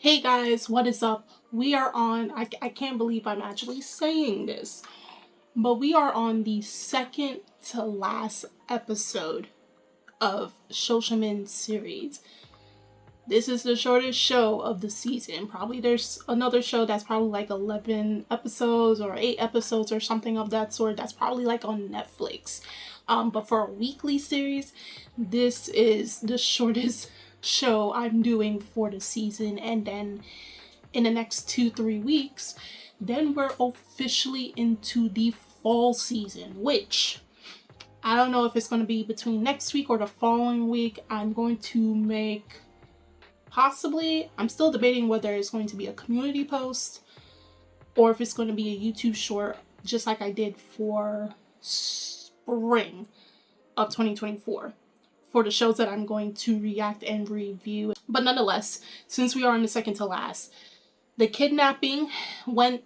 Hey guys, what is up? We are on, I can't believe I'm actually saying this, but we are on the second to last episode of Shoshimin series. This is the shortest show of the season. Probably there's another show that's probably like 11 episodes or 8 episodes or something of that sort. That's probably like on Netflix. But for a weekly series, this is the shortest show I'm doing for the season. And then in the next 2-3 weeks, then we're officially into the fall season, which I don't know if it's going to be between next week or the following week. I'm going to make possibly, I'm still debating whether it's going to be a community post or if it's going to be a YouTube short, just like I did for spring of 2024 for the shows that I'm going to react and review. But nonetheless, since we are on the second to last, the kidnapping went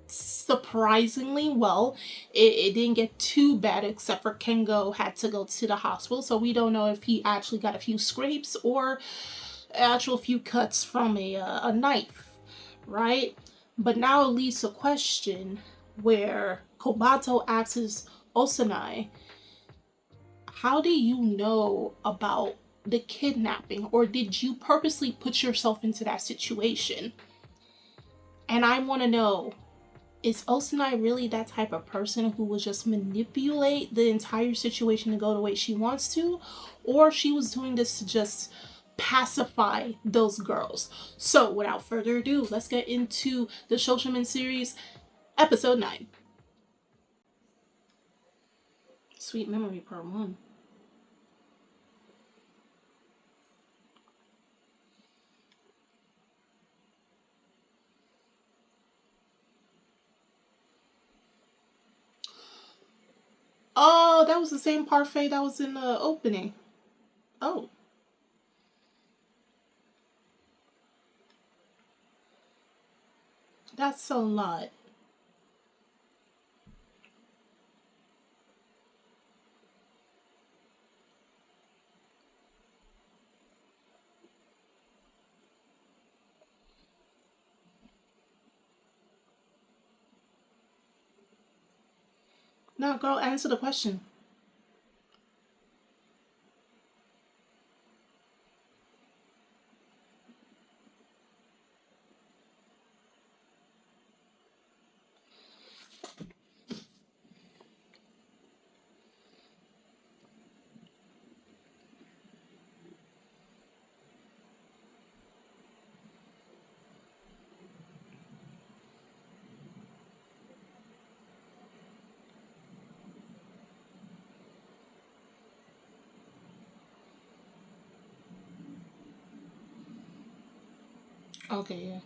surprisingly well. It didn't get too bad, except for Kengo had to go to the hospital, so we don't know if he actually got a few scrapes or actual few cuts from a knife, right? But now it leads to a question where Kobato asks Osanai, how do you know about the kidnapping, or did you purposely put yourself into that situation? And I want to know, is Osanai really that type of person who would just manipulate the entire situation to go the way she wants to? Or she was doing this to just pacify those girls? So without further ado, let's get into the Shoshimin series, episode 9. Sweet Memory Part 1. Oh, that was the same parfait that was in the opening. Oh. That's a lot. Now, girl, answer the question. Okay, yeah.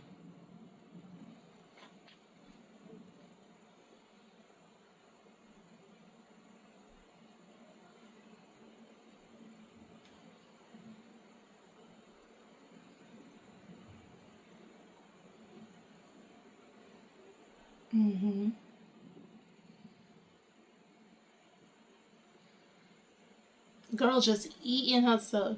Mm-hmm. Girl just eating herself.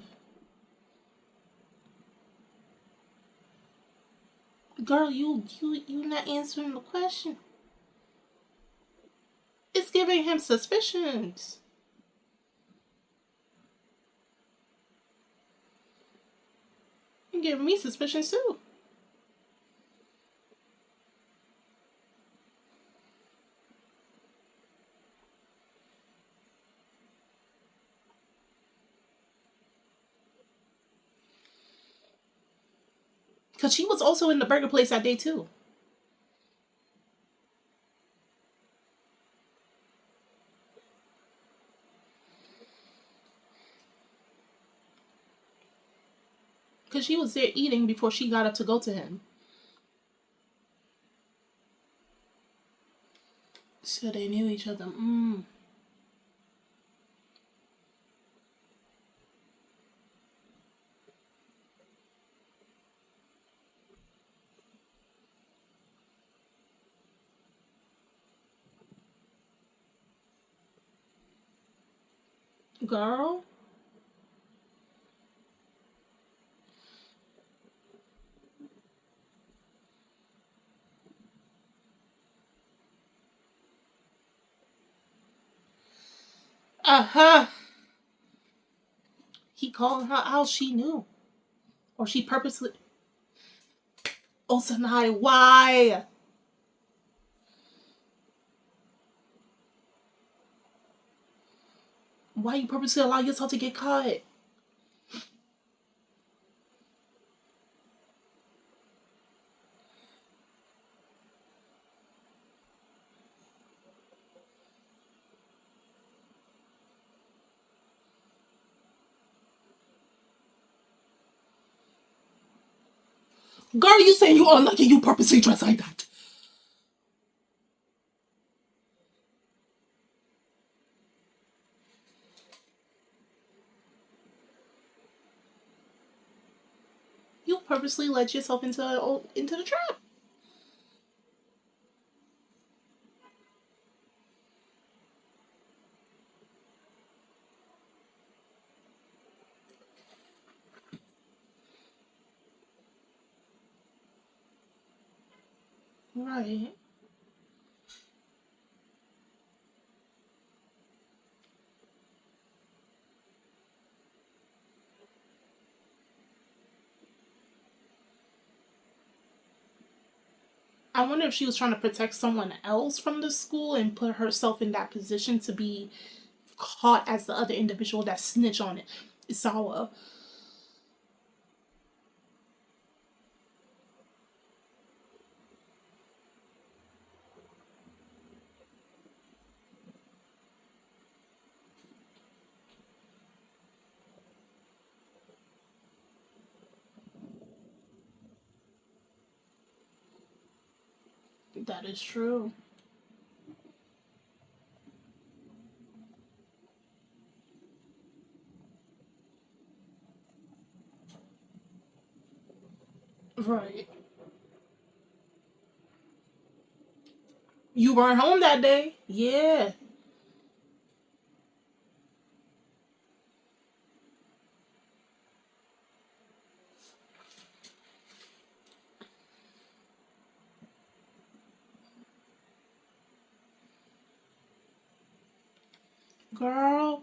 Girl, you not answering the question. It's giving him suspicions. And giving me suspicions too. Cause she was also in the burger place that day too. Cause she was there eating before she got up to go to him. So they knew each other. Girl. Uh-huh. He called her out, she knew. Or she purposely. Osanai, why? Why you purposely allow yourself to get caught? Girl, you saying you unlucky you purposely dress like that. You purposely let yourself into the trap. Right. I wonder if she was trying to protect someone else from the school and put herself in that position to be caught as the other individual that snitched on it. Isawa. That is true. Right. You weren't home that day. Yeah. Girl,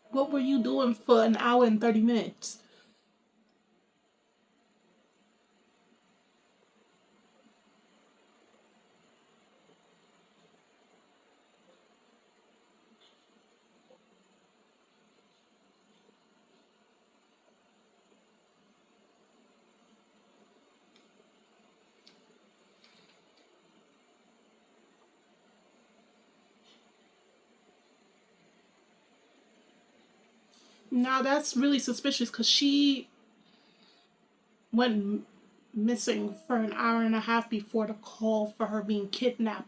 what were you doing for an hour and 30 minutes? Now that's really suspicious because she went missing for an hour and a half before the call for her being kidnapped.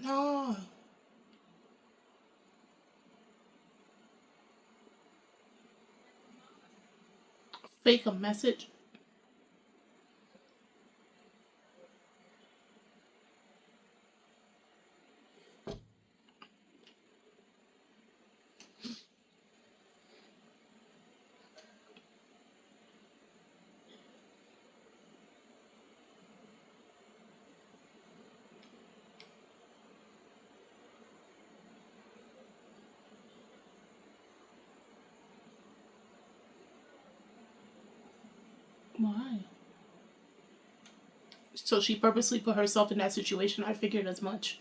No. Fake a message. Why? So she purposely put herself in that situation. I figured as much.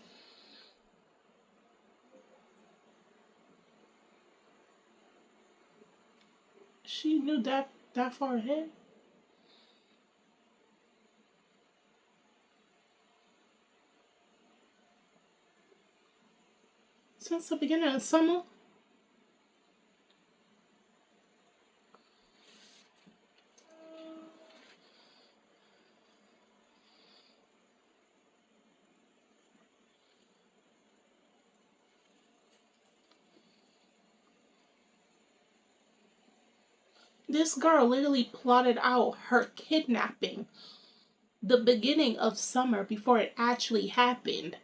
She knew that far ahead since the beginning of summer. This girl literally plotted out her kidnapping the beginning of summer before it actually happened.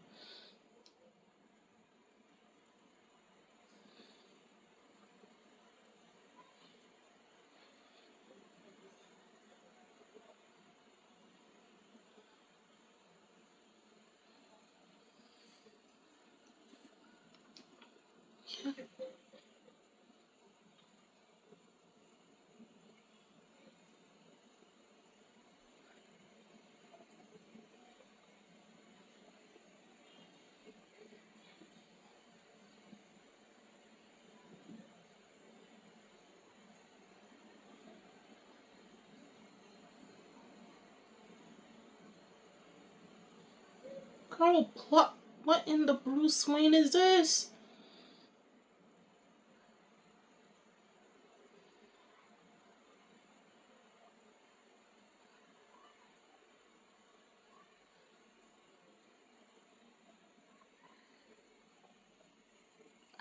Girl, plot. What in the Bruce Wayne is this?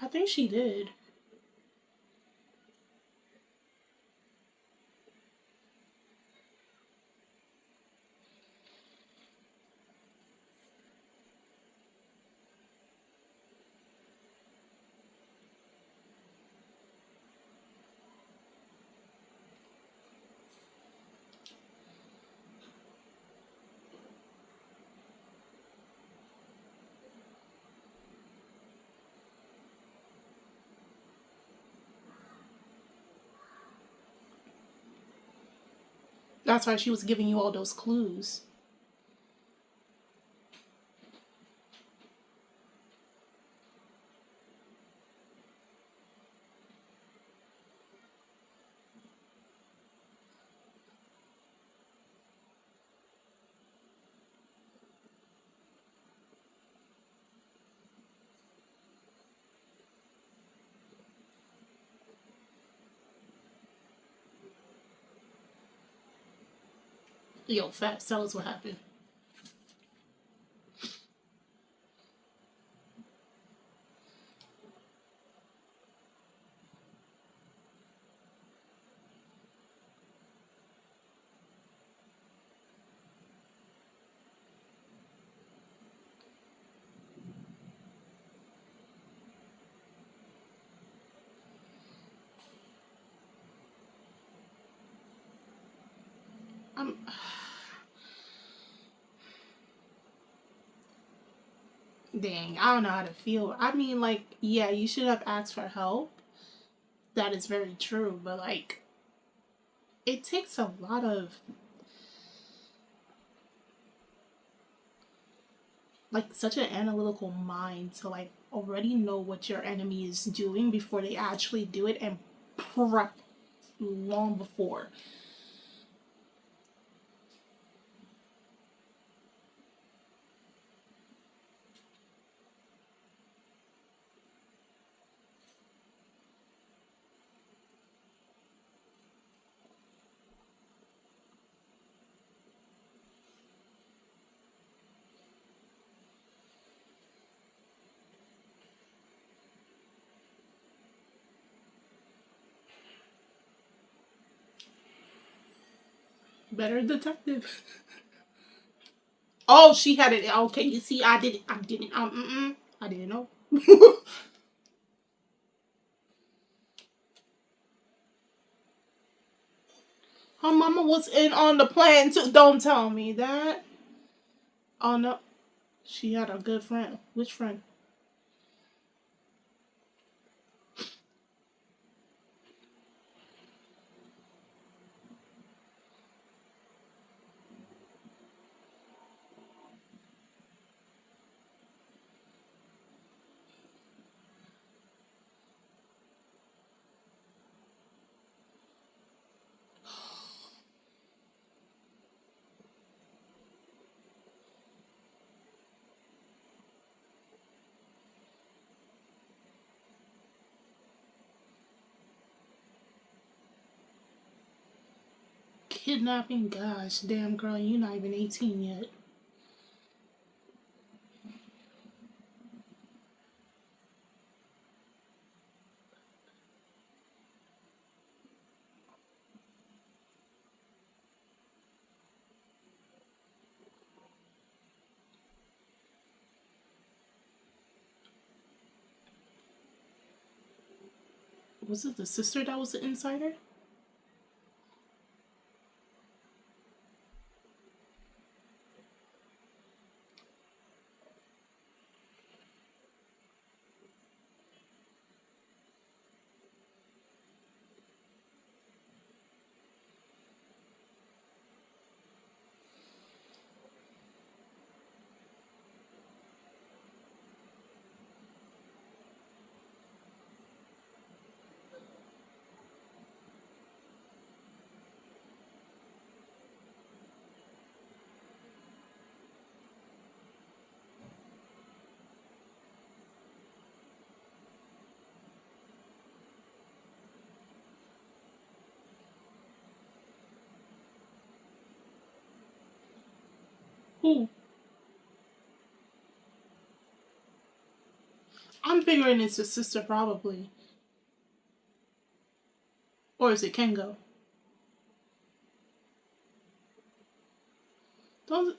I think she did. That's why she was giving you all those clues. Yo, fat, tell us what happened. I'm. Dang, I don't know how to feel. I mean, like, yeah, you should have asked for help. That is very true, but like, it takes a lot of like such an analytical mind to like already know what your enemy is doing before they actually do it and prep long before. Better detective. Oh, she had it. Okay, you see, I didn't. I didn't. I didn't know. Her mama was in on the plan too. Don't tell me that. Oh no, she had a good friend. Which friend? Kidnapping? Gosh, damn girl, you're not even 18 yet. Was it the sister that was the insider? Who? I'm figuring it's his sister probably. Or is it Kengo? Don't.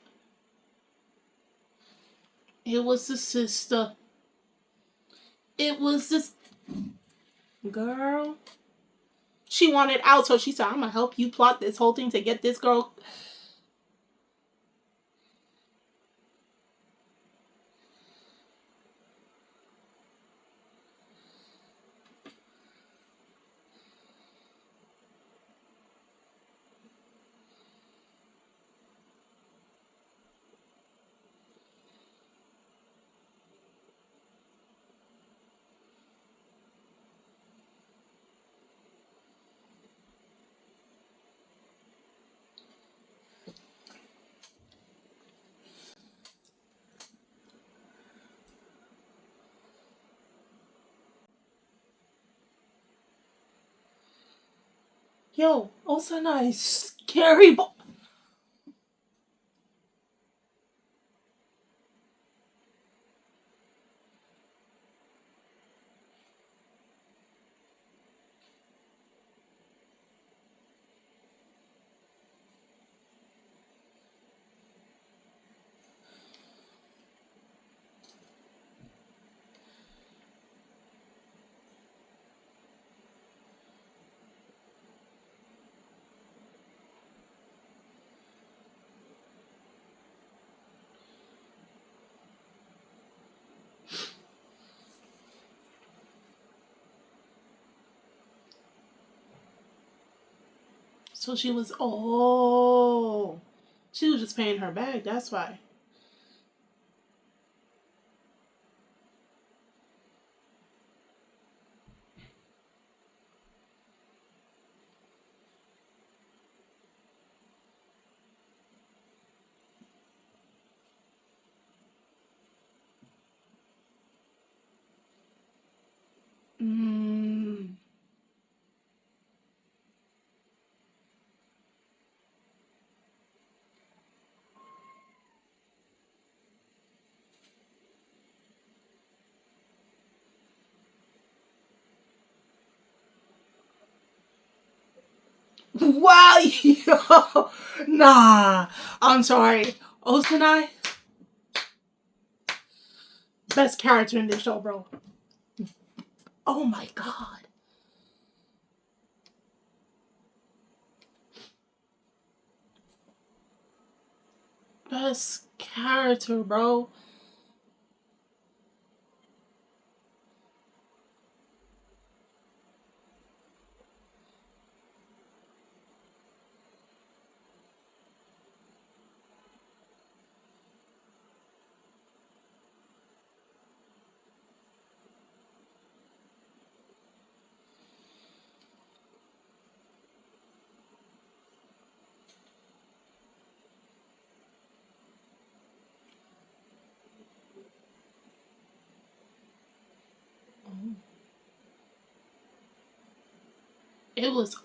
It was the sister. It was this girl. She wanted out, so she said, I'm gonna help you plot this whole thing to get this girl. Yo, Osanai, scary boy. So she was, oh, she was just paying her back. That's why. Mm. Wow, yo, nah. I'm sorry, Osanai, best character in this show, bro. Oh my god, best character, bro. It was.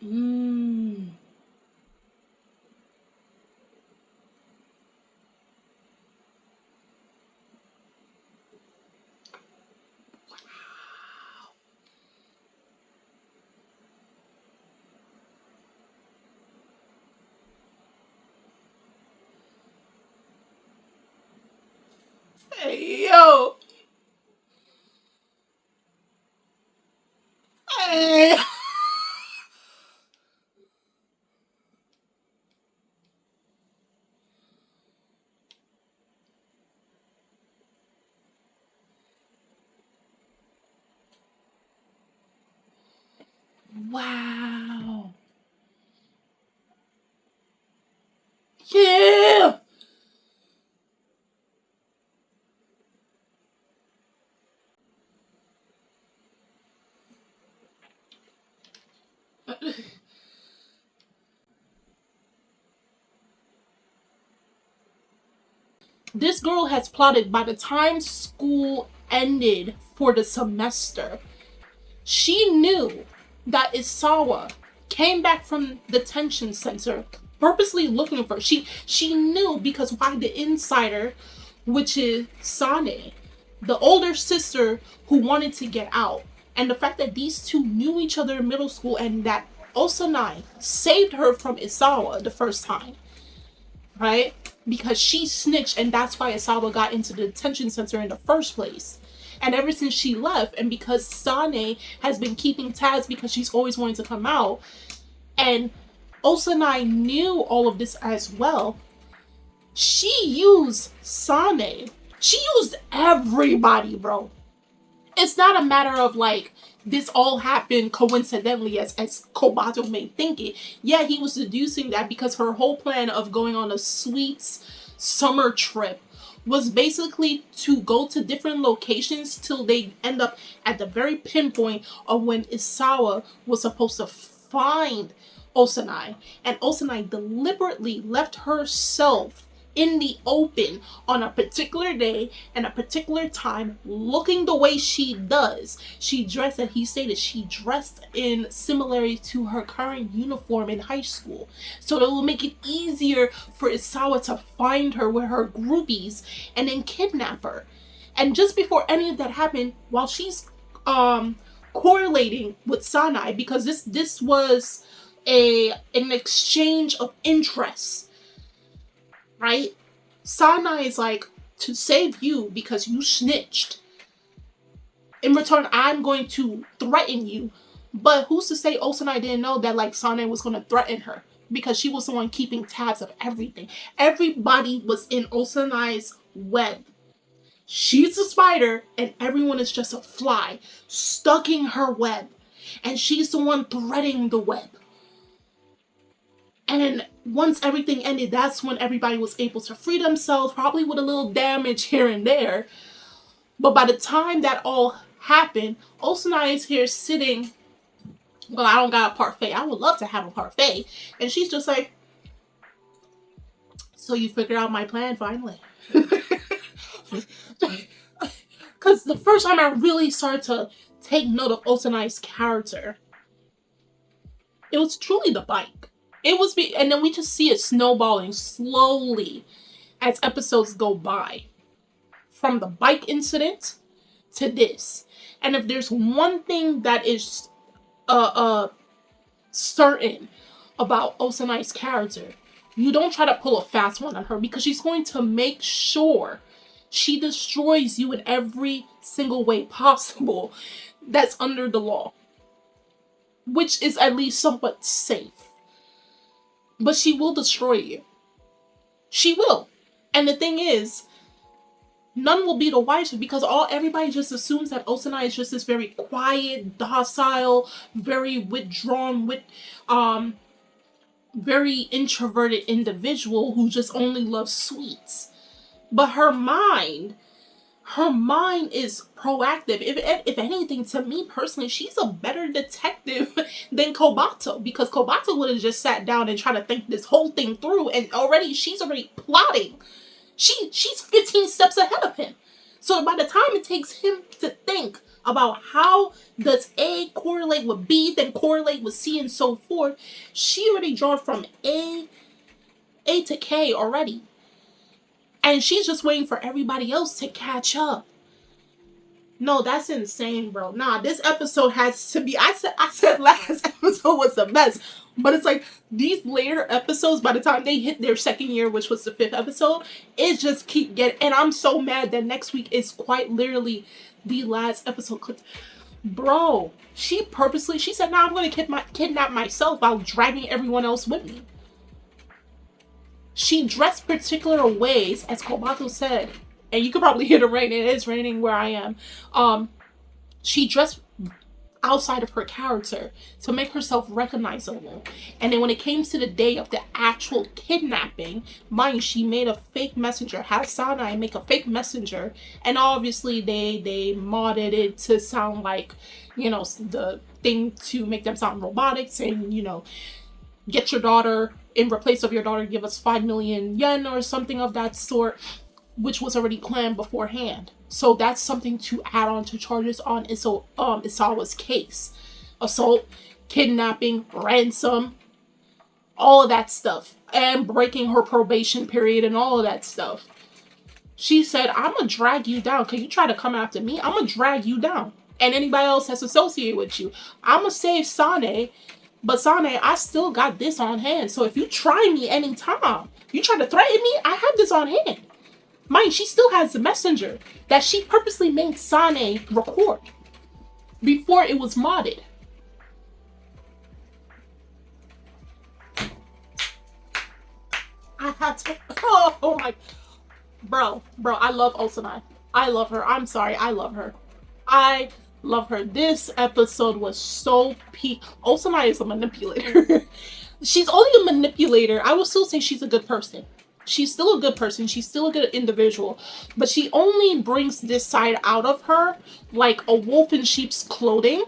Mm. Hey, yo. Hey. Wow. Yeah. This girl has plotted by the time school ended for the semester. She knew that Isawa came back from the detention center purposely looking for her. She knew because why the insider, which is Sane, the older sister who wanted to get out. And the fact that these two knew each other in middle school and that Osanai saved her from Isawa the first time, right? Because she snitched, and that's why Isawa got into the detention center in the first place. And ever since she left, and because Sane has been keeping tabs because she's always wanting to come out, and Osanai knew all of this as well, she used Sane. She used everybody, bro. It's not a matter of like this all happened coincidentally as Kobato may think it. Yeah, he was deducing that because her whole plan of going on a sweets summer trip was basically to go to different locations till they end up at the very pinpoint of when Isawa was supposed to find Osanai. And Osanai deliberately left herself in the open on a particular day and a particular time looking the way she does. She dressed, and he stated she dressed in similarity to her current uniform in high school, so it will make it easier for Isawa to find her with her groupies and then kidnap her. And just before any of that happened, while she's correlating with Sanai, because this was an exchange of interests, right? Sanai is like, to save you because you snitched. In return, I'm going to threaten you. But who's to say Osanai didn't know that like Sanai was going to threaten her? Because she was the one keeping tabs of everything. Everybody was in Osanai's web. She's a spider and everyone is just a fly stuck in her web. And she's the one threading the web. And once everything ended, that's when everybody was able to free themselves, probably with a little damage here and there. But by the time that all happened, Osanai is here sitting. Well, I don't got a parfait. I would love to have a parfait. And she's just like, so you figured out my plan finally. Because the first time I really started to take note of Osanai's character, it was truly the bike. It was, and then we just see it snowballing slowly as episodes go by. From the bike incident to this. And if there's one thing that is certain about Osanai's character, you don't try to pull a fast one on her, because she's going to make sure she destroys you in every single way possible that's under the law, which is at least somewhat safe. But she will destroy you. She will. And the thing is, none will be the wiser, because everybody just assumes that Osanai is just this very quiet, docile, very withdrawn, very introverted individual who just only loves sweets. But her mind is proactive. If anything, to me personally, she's a better detective than Kobato, because Kobato would have just sat down and tried to think this whole thing through, and she's already plotting. She's 15 steps ahead of him. So by the time it takes him to think about how does A correlate with B, then correlate with C, and so forth, she already drawn from A to K already. And she's just waiting for everybody else to catch up. No, that's insane, bro. Nah, this episode has to be. I said last episode was the best, but it's like these later episodes. By the time they hit their second year, which was the 5th episode, it just keep getting. And I'm so mad that next week is quite literally the last episode. Bro, she said, "Nah, I'm gonna kidnap myself while dragging everyone else with me." She dressed particular ways, as Kobato said, and you can probably hear the rain. It is raining where I am. She dressed outside of her character to make herself recognizable. And then when it came to the day of the actual kidnapping, mind you, she made a fake messenger, had Sanai make a fake messenger, and obviously they modded it to sound like, the thing to make them sound robotics and, get your daughter, in replace of your daughter, give us 5 million yen or something of that sort, which was already planned beforehand. So that's something to add on to charges on Isawa's case. Assault, kidnapping, ransom, all of that stuff. And breaking her probation period and all of that stuff. She said, "I'm going to drag you down. Because you try to come after me, I'm going to drag you down. And anybody else that's associated with you. I'm going to save Sane. But Sane, I still got this on hand. So if you try me anytime, you try to threaten me, I have this on hand." Mind, she still has the messenger that she purposely made Sane record before it was modded. I had to. Oh my. Bro, I love Osanai. I love her. I'm sorry, I love her. I love her. This episode was so peak. Osanai is a manipulator. She's only a manipulator. I will still say she's a good person. She's still a good person. She's still a good individual. But she only brings this side out of her like a wolf in sheep's clothing.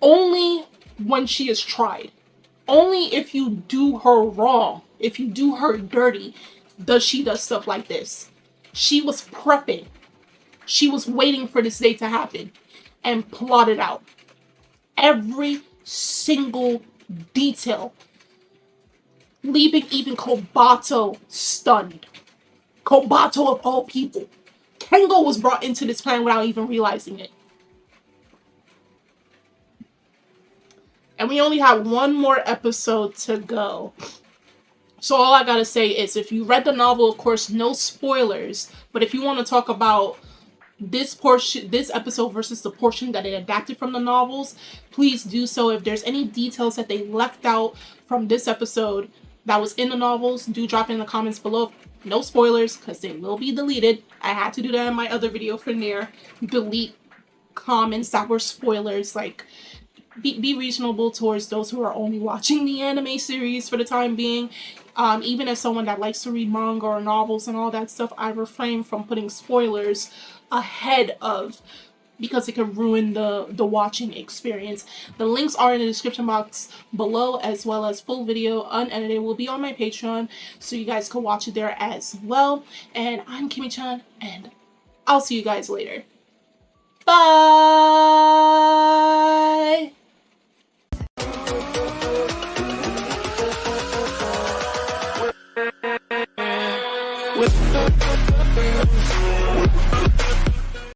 Only when she is tried. Only if you do her wrong. If you do her dirty, does she do stuff like this. She was prepping. She was waiting for this day to happen. And plotted out. Every single detail. Leaving even Kobato stunned. Kobato of all people. Kengo was brought into this plan without even realizing it. And we only have one more episode to go. So all I gotta say is, if you read the novel, of course, no spoilers. But if you want to talk about this episode versus the portion that it adapted from the novels, please do so. If there's any details that they left out from this episode that was in the novels, do drop it in the comments below. No spoilers, because they will be deleted. I had to do that in my other video for Nier. Delete comments that were spoilers. Like, be reasonable towards those who are only watching the anime series for the time being. Even as someone that likes to read manga or novels and all that stuff, I refrain from putting spoilers ahead of, because it can ruin the watching experience. The links are in the description box below, as well as full video unedited will be on my Patreon, so you guys can watch it there as well. And I'm Kimmy-chan, and I'll see you guys later.